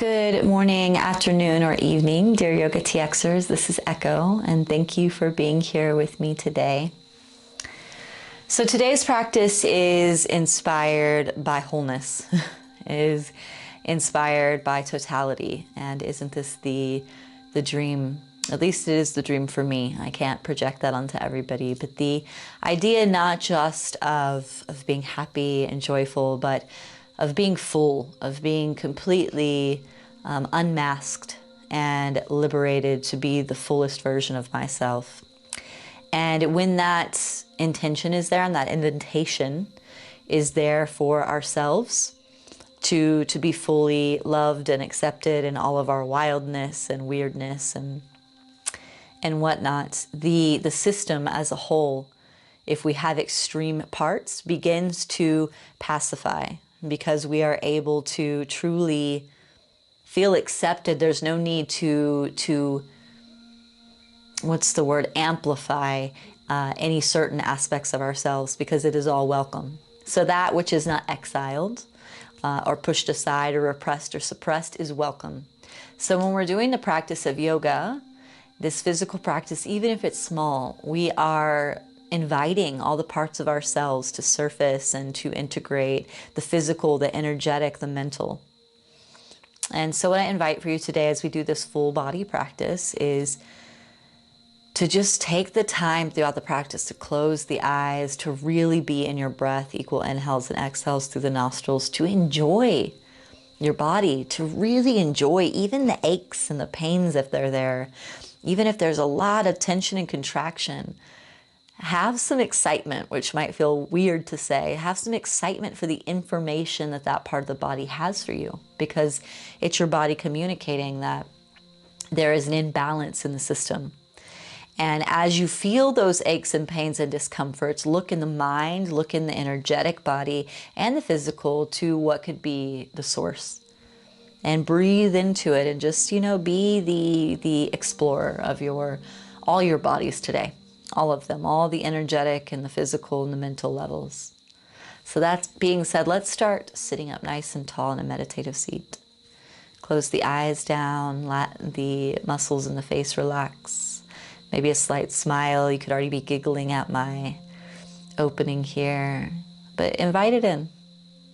Good morning, afternoon, or evening, dear Yoga TXers. This is Echo, and thank you for being here with me today. So today's practice is inspired by wholeness, is inspired by totality, and isn't this the dream? At least it is the dream for me. I can't project that onto everybody, but the idea not just of being happy and joyful, but of being full, of being completely unmasked and liberated to be the fullest version of myself. And when that intention is there and that invitation is there for ourselves to be fully loved and accepted in all of our wildness and weirdness and whatnot, the system as a whole, if we have extreme parts, begins to pacify. Because we are able to truly feel accepted. There's no need to amplify any certain aspects of ourselves, because it is all welcome. So that which is not exiled or pushed aside or repressed or suppressed is welcome. So when we're doing the practice of yoga, this physical practice, even if it's small, we are inviting all the parts of ourselves to surface and to integrate the physical, the energetic, the mental. And so what I invite for you today as we do this full body practice is to just take the time throughout the practice to close the eyes, to really be in your breath, equal inhales and exhales through the nostrils, to enjoy your body, to really enjoy even the aches and the pains if they're there, even if there's a lot of tension and contraction. Have some excitement, which might feel weird to say. Have some excitement for the information that part of the body has for you, because it's your body communicating that there is an imbalance in the system. And as you feel those aches and pains and discomforts, look in the mind, look in the energetic body and the physical to what could be the source. And breathe into it and just, be the explorer of all your bodies today. All of them, all the energetic and the physical and the mental levels. So that being said, let's start sitting up nice and tall in a meditative seat. Close the eyes down, let the muscles in the face relax. Maybe a slight smile. You could already be giggling at my opening here. But invite it in,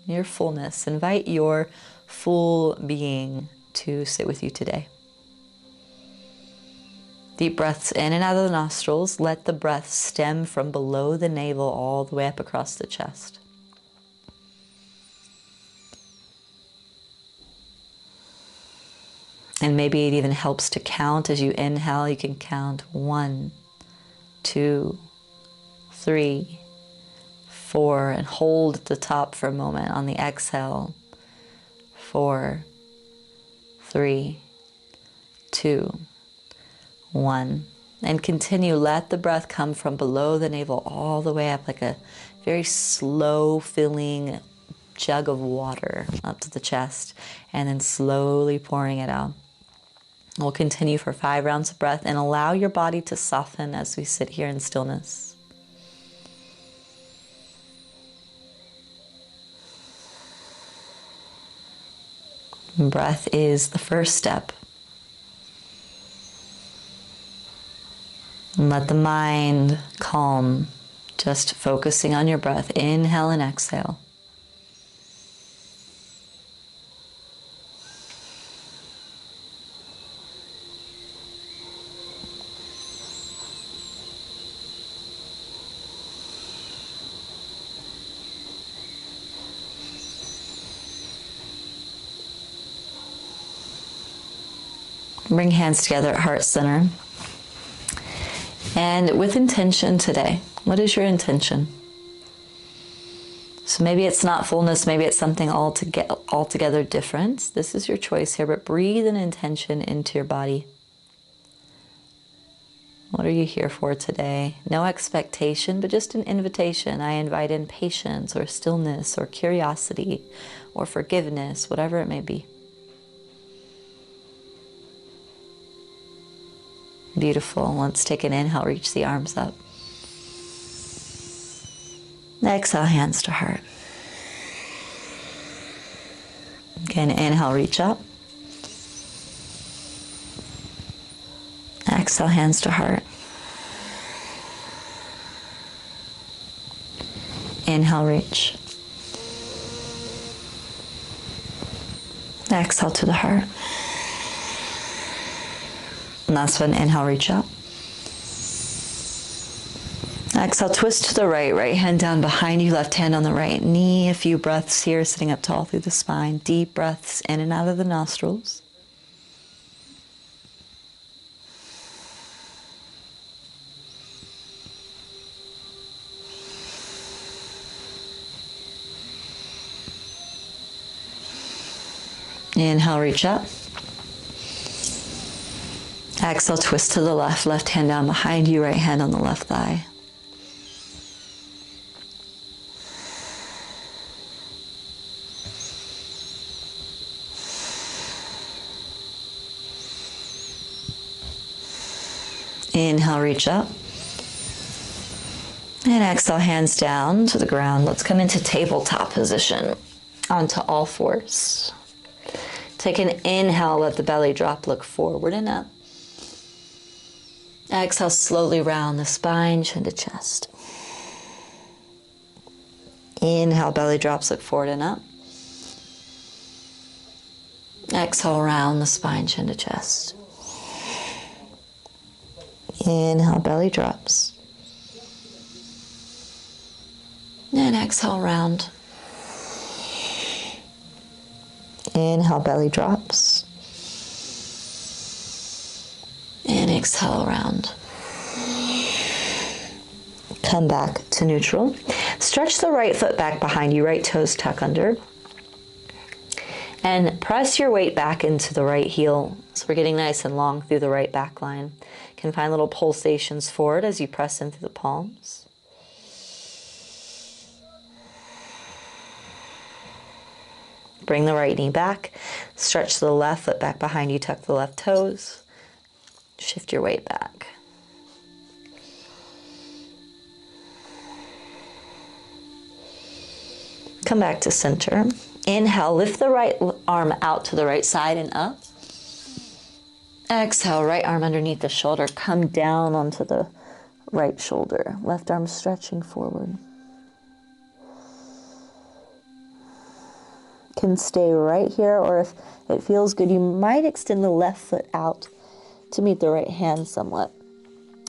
your fullness. Invite your full being to sit with you today. Deep breaths in and out of the nostrils. Let the breath stem from below the navel all the way up across the chest. And maybe it even helps to count as you inhale. You can count 1, 2, 3, 4, and hold at the top for a moment on the exhale. 4, 3, 2, 1, and continue. Let the breath come from below the navel all the way up, like a very slow filling jug of water up to the chest, and then slowly pouring it out. We'll continue for 5 rounds of breath and allow your body to soften as we sit here in stillness. Breath is the first step. And let the mind calm, just focusing on your breath. Inhale and exhale. Bring hands together at heart center. And with intention today, what is your intention? So maybe it's not fullness, maybe it's something altogether different. This is your choice here, but breathe an intention into your body. What are you here for today? No expectation, but just an invitation. I invite in patience or stillness or curiosity or forgiveness, whatever it may be. Beautiful. Let's take an inhale, reach the arms up. Exhale, hands to heart. Again, inhale, reach up. Exhale, hands to heart. Inhale, reach. Exhale to the heart. Last one, inhale, reach up. Exhale, twist to the right, right hand down behind you, left hand on the right knee. A few breaths here, sitting up tall through the spine. Deep breaths in and out of the nostrils. Inhale, reach up. Exhale, twist to the left, left hand down behind you, right hand on the left thigh. Inhale, reach up. And exhale, hands down to the ground. Let's come into tabletop position, onto all fours. Take an inhale, let the belly drop, look forward and up. Exhale, slowly round the spine, chin to chest. Inhale, belly drops, look forward and up. Exhale, round the spine, chin to chest. Inhale, belly drops. And exhale, round. Inhale, belly drops. And exhale, round. Come back to neutral. Stretch the right foot back behind you, right toes tuck under. And press your weight back into the right heel. So we're getting nice and long through the right back line. You can find little pulsations forward as you press into the palms. Bring the right knee back. Stretch the left foot back behind you, tuck the left toes. Shift your weight back. Come back to center. Inhale, lift the right arm out to the right side and up. Exhale, right arm underneath the shoulder. Come down onto the right shoulder. Left arm stretching forward. Can stay right here, or if it feels good, you might extend the left foot out to meet the right hand somewhat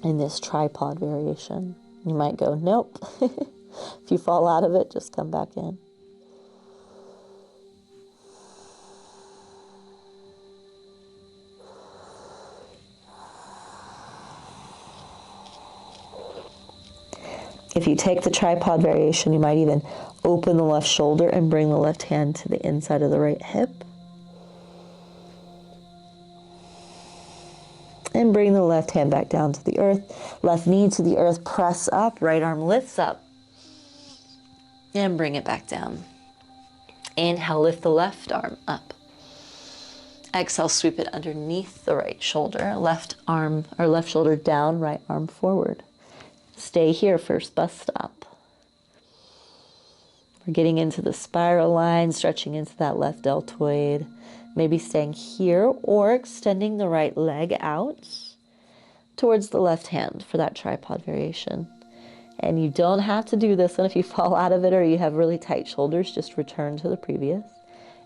in this tripod variation. You might go, nope. If you fall out of it, just come back in. If you take the tripod variation, you might even open the left shoulder and bring the left hand to the inside of the right hip. And bring the left hand back down to the earth. Left knee to the earth, press up, right arm lifts up. And bring it back down. Inhale, lift the left arm up. Exhale, sweep it underneath the right shoulder. Left arm, or left shoulder down, right arm forward. Stay here, first bus stop. We're getting into the spiral line, stretching into that left deltoid. Maybe staying here or extending the right leg out towards the left hand for that tripod variation. And you don't have to do this, and if you fall out of it or you have really tight shoulders, just return to the previous.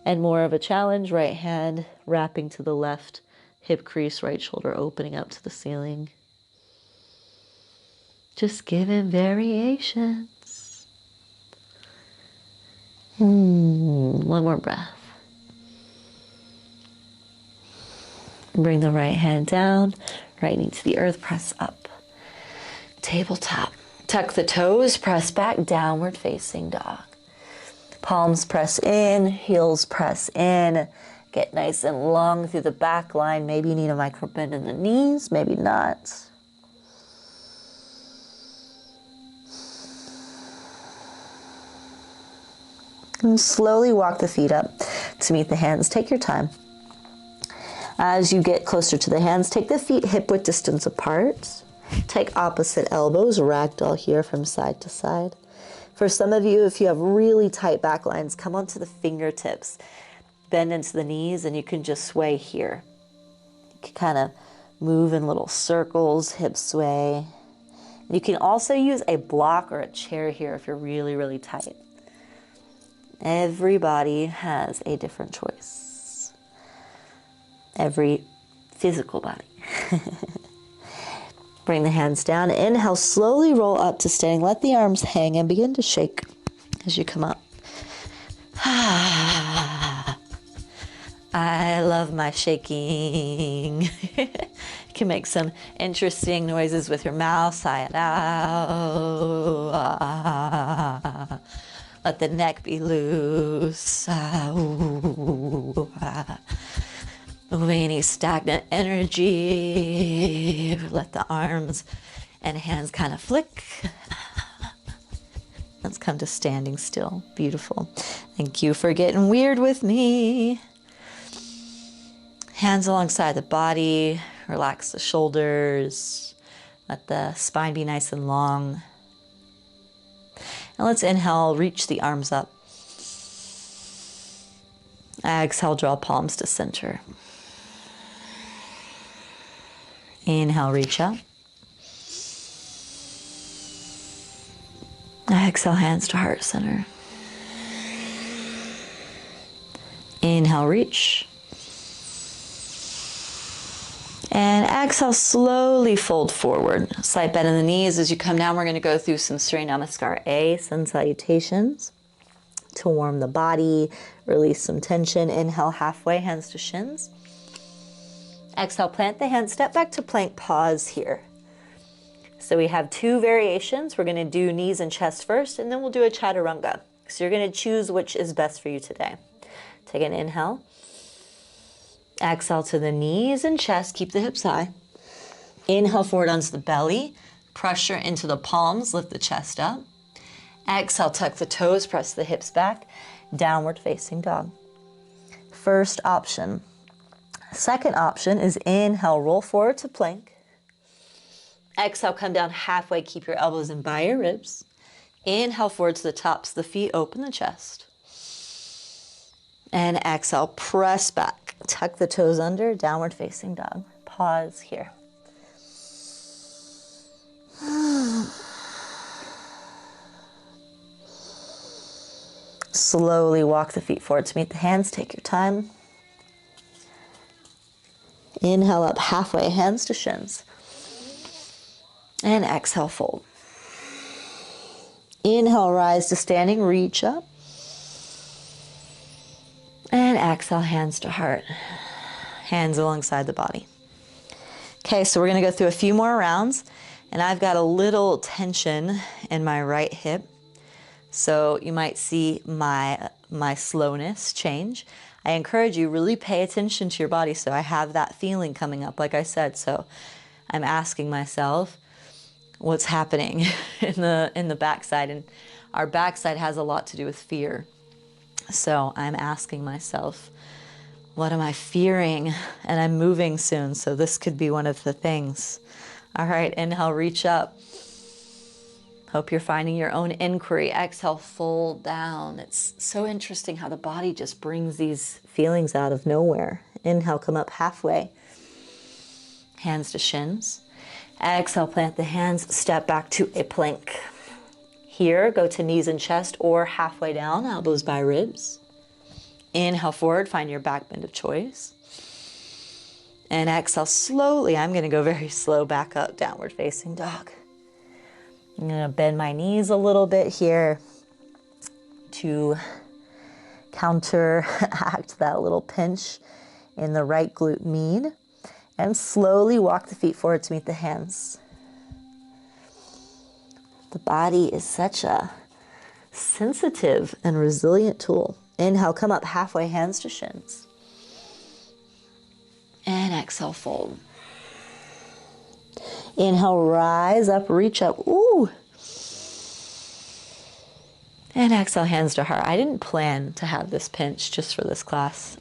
And more of a challenge, right hand wrapping to the left hip crease, right shoulder opening up to the ceiling. Just giving variations. One more breath. Bring the right hand down, right knee to the earth, press up. Tabletop. Tuck the toes, press back, downward facing dog. Palms press in, heels press in. Get nice and long through the back line. Maybe you need a micro bend in the knees, maybe not. And slowly walk the feet up to meet the hands. Take your time. As you get closer to the hands, take the feet hip-width distance apart. Take opposite elbows, ragdoll here from side to side. For some of you, if you have really tight back lines, come onto the fingertips. Bend into the knees and you can just sway here. You can kind of Move in little circles, hip sway. You can also use a block or a chair here if you're really, really tight. Everybody has a different choice. Every physical body. Bring the hands down. Inhale, slowly roll up to standing. Let the arms hang and begin to shake as you come up. I love my shaking. You can make some interesting noises with your mouth. Sigh it out. Let the neck be loose. Moving any stagnant energy. Let the arms and hands kind of flick. Let's come to standing still. Beautiful. Thank you for getting weird with me. Hands alongside the body. Relax the shoulders. Let the spine be nice and long. And let's inhale, reach the arms up. Exhale, draw palms to center. Inhale, reach up. Exhale, hands to heart center. Inhale, reach. And exhale, slowly fold forward. Slight bend in the knees. As you come down, we're going to go through some Surya Namaskar A, sun salutations to warm the body, release some tension. Inhale, halfway, hands to shins. Exhale, plant the hands, step back to plank, pause here. So we have two variations. We're going to do knees and chest first, and then we'll do a chaturanga. So you're going to choose which is best for you today. Take an inhale. Exhale to the knees and chest. Keep the hips high. Inhale forward onto the belly. Pressure into the palms. Lift the chest up. Exhale, tuck the toes. Press the hips back. Downward facing dog. First option. Second option is inhale, roll forward to plank. Exhale, come down halfway. Keep your elbows in by your ribs. Inhale forward to the tops of the feet. Open the chest. And exhale, press back. Tuck the toes under, downward facing dog. Pause here. Slowly walk the feet forward to meet the hands. Take your time. Inhale up halfway, hands to shins. And exhale, fold. Inhale, rise to standing, reach up. And exhale, hands to heart. Hands alongside the body. Okay, so we're going to go through a few more rounds. And I've got a little tension in my right hip. So you might see my slowness change. I encourage you, really pay attention to your body. So I have that feeling coming up, like I said. So I'm asking myself, what's happening in the backside? And our backside has a lot to do with fear. So I'm asking myself, what am I fearing? And I'm moving soon, so this could be one of the things. All right, inhale, reach up. Hope you're finding your own inquiry. Exhale, fold down. It's so interesting how the body just brings these feelings out of nowhere. Inhale, come up halfway. Hands to shins. Exhale, plant the hands, step back to a plank. Here, go to knees and chest or halfway down, elbows by ribs. Inhale forward, find your back bend of choice. And exhale slowly. I'm going to go very slow back up, downward facing dog. I'm going to bend my knees a little bit here to counteract that little pinch in the right glute med. And slowly walk the feet forward to meet the hands. The body is such a sensitive and resilient tool. Inhale, come up halfway, hands to shins. And exhale, fold. Inhale, rise up, reach up. Ooh. And exhale, hands to heart. I didn't plan to have this pinch just for this class.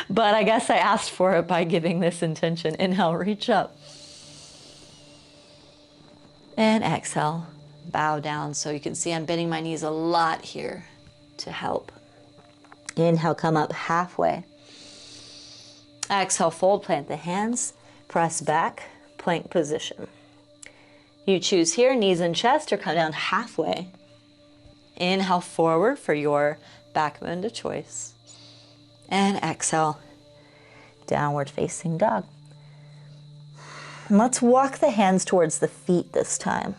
But I guess I asked for it by giving this intention. Inhale, reach up. And exhale, bow down. So you can see I'm bending my knees a lot here to help. Inhale, come up halfway. Exhale, fold, plant the hands. Press back, plank position. You choose here, knees and chest, or come down halfway. Inhale forward for your back bend of choice. And exhale, downward facing dog. And let's walk the hands towards the feet this time.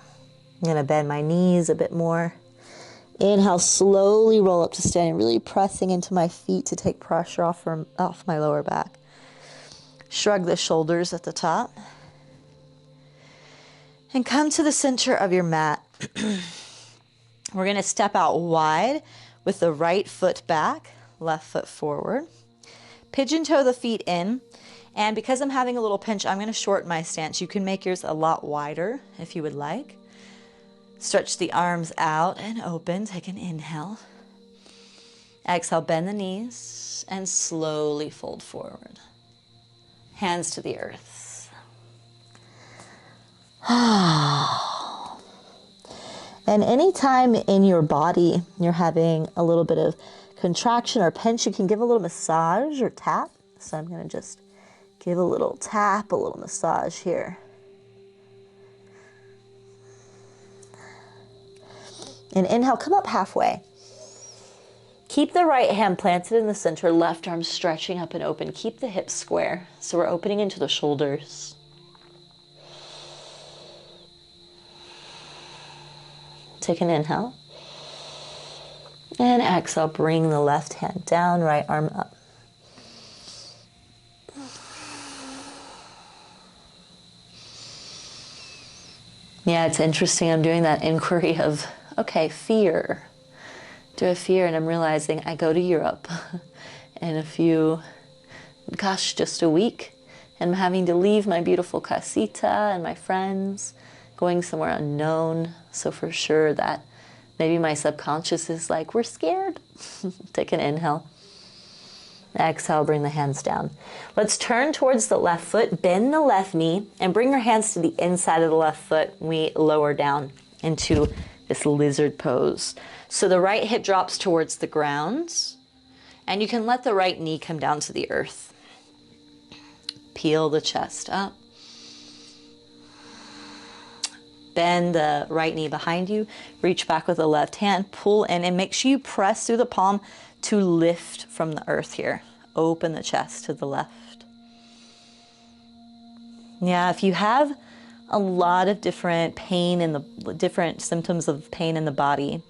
I'm gonna bend my knees a bit more. Inhale, slowly roll up to standing, really pressing into my feet to take pressure off my lower back. Shrug the shoulders at the top. And come to the center of your mat. We're gonna step out wide with the right foot back, left foot forward. Pigeon toe the feet in. And because I'm having a little pinch, I'm gonna shorten my stance. You can make yours a lot wider if you would like. Stretch the arms out and open. Take an inhale. Exhale, bend the knees and slowly fold forward. Hands to the earth. And anytime in your body you're having a little bit of contraction or pinch, you can give a little massage or tap. So I'm gonna just give a little tap, a little massage here. And inhale, come up halfway. Keep the right hand planted in the center, left arm stretching up and open. Keep the hips square. So we're opening into the shoulders. Take an inhale. And exhale, bring the left hand down, right arm up. Yeah, it's interesting. I'm doing that inquiry of, okay, fear. Do I fear? And I'm realizing I go to Europe in just a week. And I'm having to leave my beautiful casita and my friends, going somewhere unknown. So for sure that maybe my subconscious is like, we're scared. Take an inhale. Exhale, bring the hands down. Let's turn towards the left foot, bend the left knee, and bring your hands to the inside of the left foot. We lower down into this lizard pose. So the right hip drops towards the ground, and you can let the right knee come down to the earth. Peel the chest up. Bend the right knee behind you, reach back with the left hand, pull in, and make sure you press through the palm to lift from the earth here. Open the chest to the left. Yeah, if you have a lot of different different symptoms of pain in the body,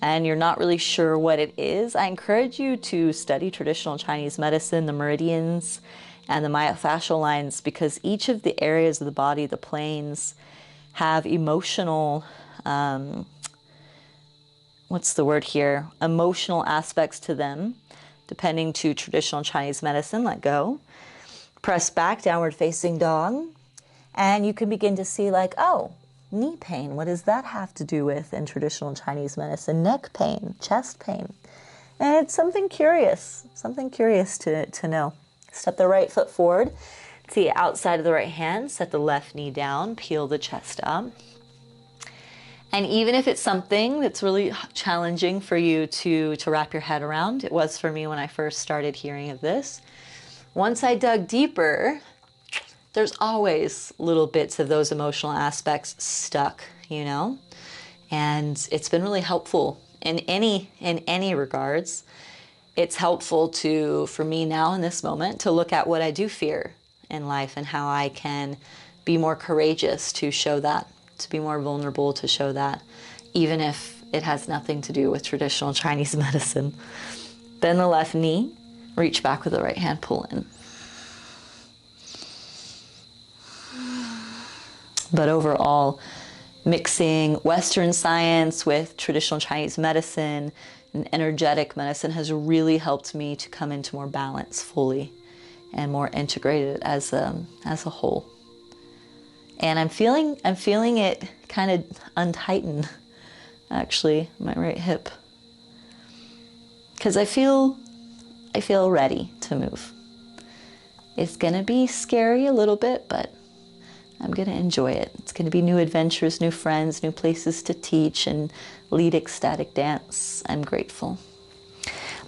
and you're not really sure what it is, I encourage you to study traditional Chinese medicine, the meridians, and the myofascial lines, because each of the areas of the body, the planes, have emotional, emotional aspects to them, depending to traditional Chinese medicine. Let go. Press back, downward facing dog. And you can begin to see like, oh, knee pain, what does that have to do with in traditional Chinese medicine? Neck pain, chest pain. And it's something curious to know. Step the right foot forward to the outside of the right hand, set the left knee down, peel the chest up. And even if it's something that's really challenging for you to wrap your head around, it was for me when I first started hearing of this, once I dug deeper, there's always little bits of those emotional aspects stuck, you know? And it's been really helpful in any regards. It's helpful for me now in this moment to look at what I do fear in life and how I can be more courageous to show that, to be more vulnerable to show that, even if it has nothing to do with traditional Chinese medicine. Bend the left knee, reach back with the right hand, pull in. But overall, mixing Western science with traditional Chinese medicine and energetic medicine has really helped me to come into more balance fully and more integrated as a whole. And I'm feeling it kind of untighten, actually, my right hip, because I feel ready to move. It's gonna be scary a little bit, but I'm gonna enjoy it. It's gonna be new adventures, new friends, new places to teach and lead ecstatic dance. I'm grateful.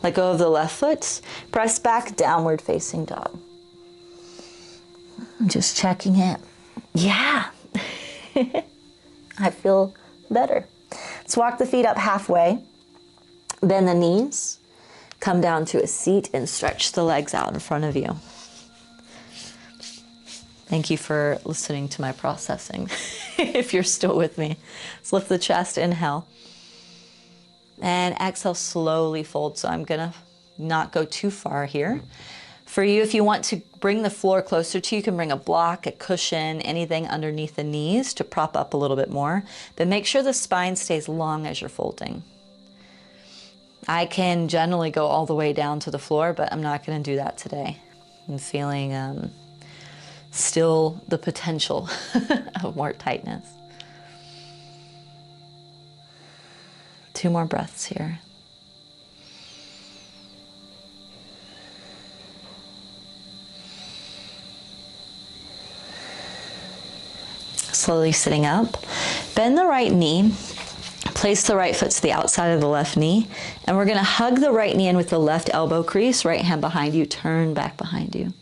Let go of the left foot, press back, downward facing dog. I'm just checking it. Yeah, I feel better. Let's walk the feet up halfway. Bend the knees. Come down to a seat and stretch the legs out in front of you. Thank you for listening to my processing. If you're still with me. Let's lift the chest, inhale. And exhale, slowly fold. So I'm gonna not go too far here. For you, if you want to bring the floor closer to you, you can bring a block, a cushion, anything underneath the knees to prop up a little bit more. But make sure the spine stays long as you're folding. I can generally go all the way down to the floor, but I'm not gonna do that today. I'm feeling still the potential of more tightness. 2 more breaths here. Slowly sitting up. Bend the right knee. Place the right foot to the outside of the left knee. And we're going to hug the right knee in with the left elbow crease. Right hand behind you. Turn back behind you.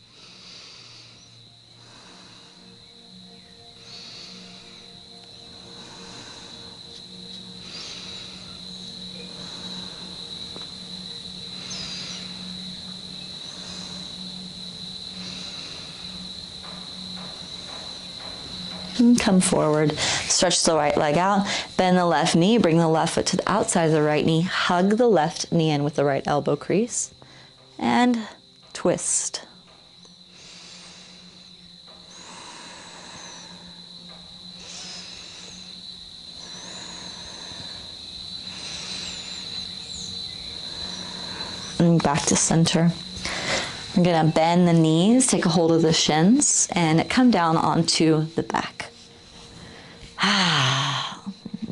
Come forward, stretch the right leg out, bend the left knee, bring the left foot to the outside of the right knee, hug the left knee in with the right elbow crease, and twist. And back to center. We're gonna bend the knees, take a hold of the shins, and come down onto the back.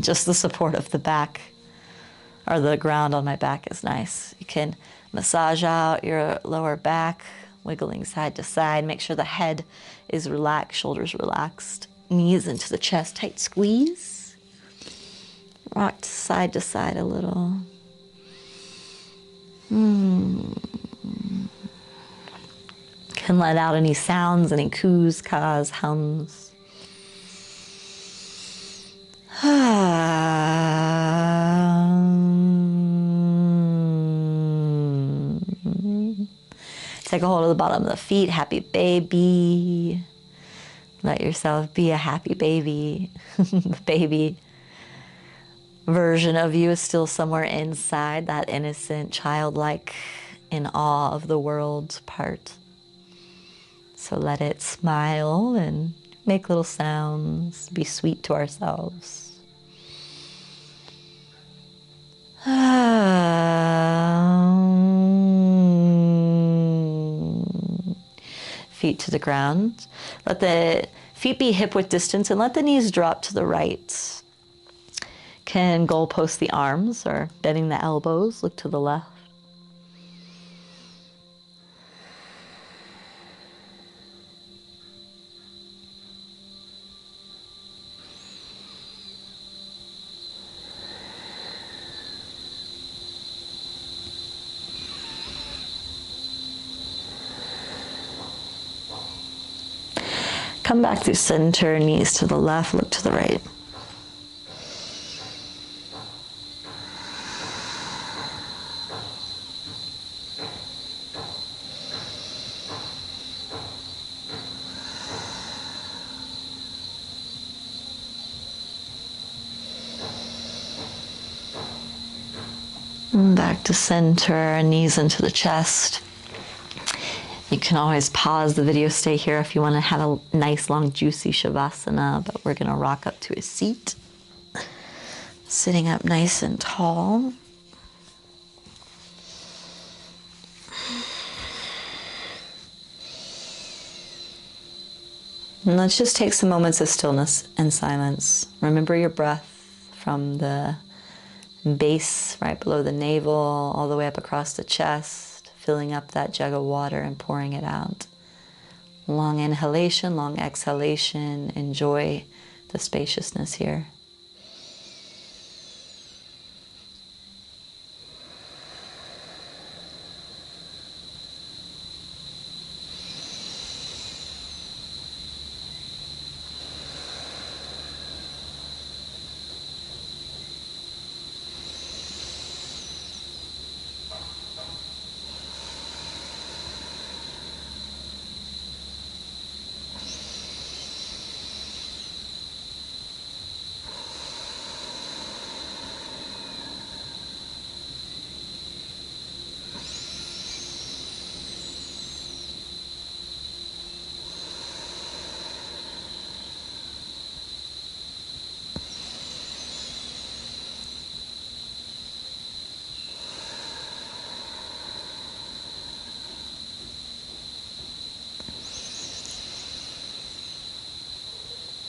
Just the support of the back, or the ground on my back is nice. You can massage out your lower back, wiggling side to side. Make sure the head is relaxed, shoulders relaxed, knees into the chest, tight squeeze. Rock side to side a little. Can let out any sounds, any coos, kaas, hums. Take a hold of the bottom of the feet, happy baby. Let yourself be a happy baby. The baby version of you is still somewhere inside, that innocent, childlike, in awe of the world part. So let it smile and make little sounds, be sweet to ourselves. Feet to the ground. Let the feet be hip width distance and let the knees drop to the right. Can goalpost the arms or bending the elbows, look to the left. Come back through center, knees to the left, look to the right. And back to center, knees into the chest. You can always pause the video, stay here if you want to have a nice, long, juicy shavasana, but we're going to rock up to a seat. Sitting up nice and tall. And let's just take some moments of stillness and silence. Remember your breath from the base right below the navel, all the way up across the chest. Filling up that jug of water and pouring it out. Long inhalation, long exhalation. Enjoy the spaciousness here.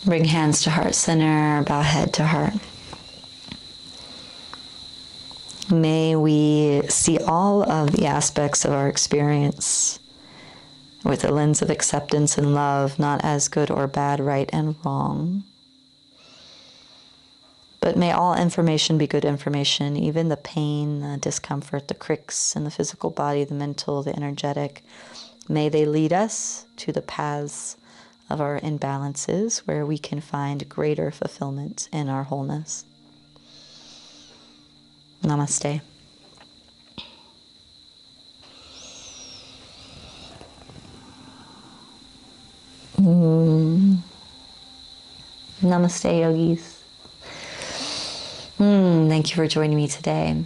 Bring hands to heart center, bow head to heart. May we see all of the aspects of our experience with a lens of acceptance and love, not as good or bad, right and wrong. But may all information be good information, even the pain, the discomfort, the cricks in the physical body, the mental, the energetic. May they lead us to the paths of our imbalances where we can find greater fulfillment in our wholeness. Namaste. Namaste, yogis. Thank you for joining me today.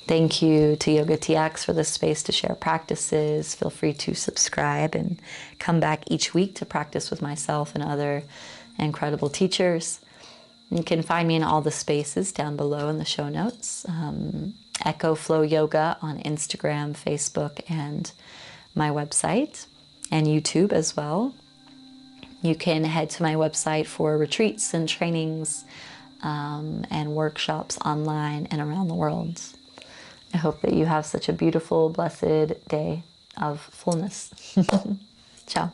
Thank you to Yoga TX for the space to share practices. Feel free to subscribe and come back each week to practice with myself and other incredible teachers. You can find me in all the spaces down below in the show notes. Echo Flow Yoga on Instagram, Facebook, and my website, and YouTube as well. You can head to my website for retreats and trainings and workshops online and around the world. I hope that you have such a beautiful, blessed day of fullness. Ciao.